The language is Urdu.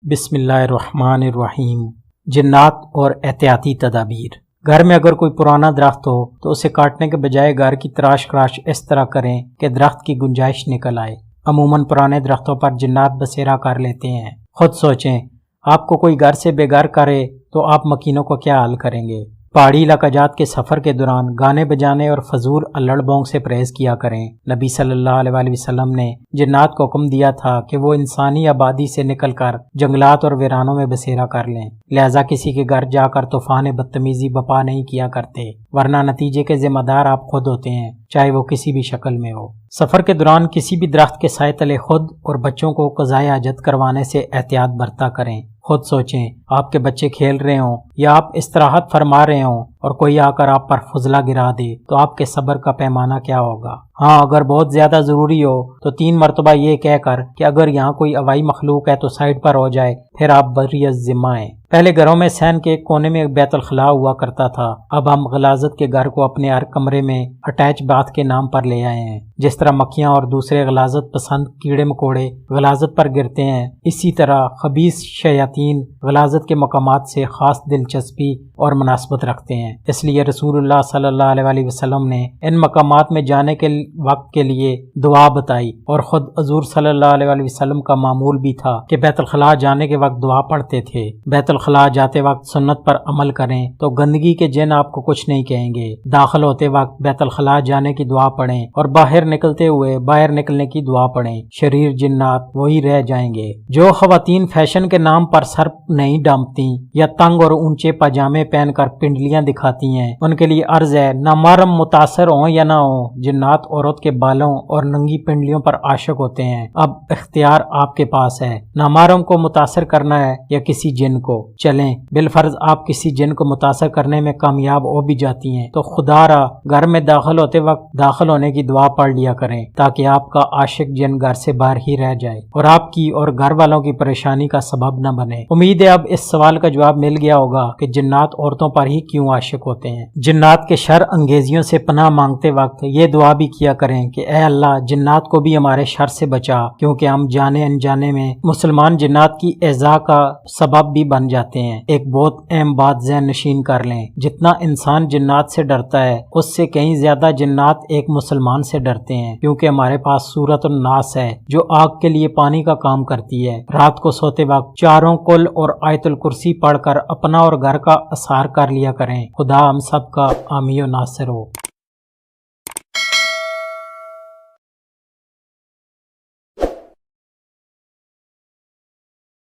بسم اللہ الرحمن الرحیم۔ جنات اور احتیاطی تدابیر۔ گھر میں اگر کوئی پرانا درخت ہو تو اسے کاٹنے کے بجائے گھر کی تراش خراش اس طرح کریں کہ درخت کی گنجائش نکل آئے۔ عموماً پرانے درختوں پر جنات بسیرا کر لیتے ہیں۔ خود سوچیں، آپ کو کوئی گھر سے بے گھر کرے تو آپ مکینوں کو کیا حل کریں گے؟ پہاڑی علاقہ جات کے سفر کے دوران گانے بجانے اور فضول الڑ بونگ سے پرہیز کیا کریں۔ نبی صلی اللہ علیہ وسلم نے جنات کو حکم دیا تھا کہ وہ انسانی آبادی سے نکل کر جنگلات اور ویرانوں میں بسیرا کر لیں، لہٰذا کسی کے گھر جا کر طوفان بدتمیزی بپا نہیں کیا کرتے، ورنہ نتیجے کے ذمہ دار آپ خود ہوتے ہیں، چاہے وہ کسی بھی شکل میں ہو۔ سفر کے دوران کسی بھی درخت کے سائے تلے خود اور بچوں کو قضائے حاجت کروانے سے احتیاط برتا کریں۔ خود سوچیں، آپ کے بچے کھیل رہے ہوں یا آپ استراحت فرما رہے ہوں اور کوئی آ کر آپ پر فضلہ گرا دے تو آپ کے صبر کا پیمانہ کیا ہوگا؟ ہاں، اگر بہت زیادہ ضروری ہو تو 3 مرتبہ یہ کہہ کر کہ اگر یہاں کوئی ہوائی مخلوق ہے تو سائڈ پر ہو جائے، پھر آپ بری الذمہ ہیں۔ پہلے گھروں میں صحن کے ایک کونے میں ایک بیت الخلاء ہوا کرتا تھا، اب ہم غلاظت کے گھر کو اپنے ہر کمرے میں اٹیچ باتھ کے نام پر لے آئے ہیں۔ جس طرح مکھیاں اور دوسرے غلاظت پسند کیڑے مکوڑے غلاظت پر گرتے ہیں، اسی طرح خبیث شیاطین غلاظت کے مقامات سے خاص دلچسپی اور مناسبت رکھتے ہیں۔ اس لیے رسول اللہ صلی اللہ علیہ وسلم نے ان مقامات میں جانے کے وقت کے لیے دعا بتائی، اور خود حضور صلی اللہ علیہ وسلم کا معمول بھی تھا کہ بیت الخلاء جانے کے وقت دعا پڑھتے تھے۔ بیت الخلاء جاتے وقت سنت پر عمل کریں تو گندگی کے جن آپ کو کچھ نہیں کہیں گے۔ داخل ہوتے وقت بیت الخلاء جانے کی دعا پڑھیں اور باہر نکلتے ہوئے باہر نکلنے کی دعا پڑھیں، شریر جنات وہی رہ جائیں گے۔ جو خواتین فیشن کے نام پر سر نہیں ڈانپتی یا تنگ اور اونچے پاجامے پہن کر پنڈلیاں دکھاتی ہیں، ان کے لیے عرض ہے، نامحرم متاثر ہوں یا نہ ہوں، جنات عورت کے بالوں اور ننگی پنڈلیوں پر عاشق ہوتے ہیں۔ اب اختیار آپ کے پاس ہے، نامحرم کو متاثر کرنا ہے یا کسی جن کو۔ چلیں، بالفرض آپ کسی جن کو متاثر کرنے میں کامیاب ہو بھی جاتی ہیں تو خدا را گھر میں داخل ہوتے وقت داخل ہونے کی دعا پڑھ لیا کریں، تاکہ آپ کا عاشق جن گھر سے باہر ہی رہ جائے اور آپ کی اور گھر والوں کی پریشانی کا سبب نہ بنے۔ امید ہے اب اس سوال کا جواب مل گیا ہوگا کہ جنات عورتوں پر ہی کیوں عاشق ہوتے ہیں۔ جنات کے شر انگیزیوں سے پناہ مانگتے وقت یہ دعا بھی کیا کریں کہ اے اللہ، جنات کو بھی ہمارے شر سے بچا، کیونکہ ہم جانے انجانے میں مسلمان جنات کی ایذا کا سبب بھی بن جاتے ہیں۔ ایک بہت اہم بات ذہن نشین کر لیں، جتنا انسان جنات سے ڈرتا ہے اس سے کہیں زیادہ جنات ایک مسلمان سے ڈرتے ہیں، کیونکہ ہمارے پاس سورۃ الناس ہے جو آگ کے لیے پانی کا کام کرتی ہے۔ رات کو سوتے وقت 4 قل اور آیت الکرسی پڑھ کر اپنا اور گھر کا اثار کر لیا کریں۔ خدا ہم سب کا حامی و ناصر ہو۔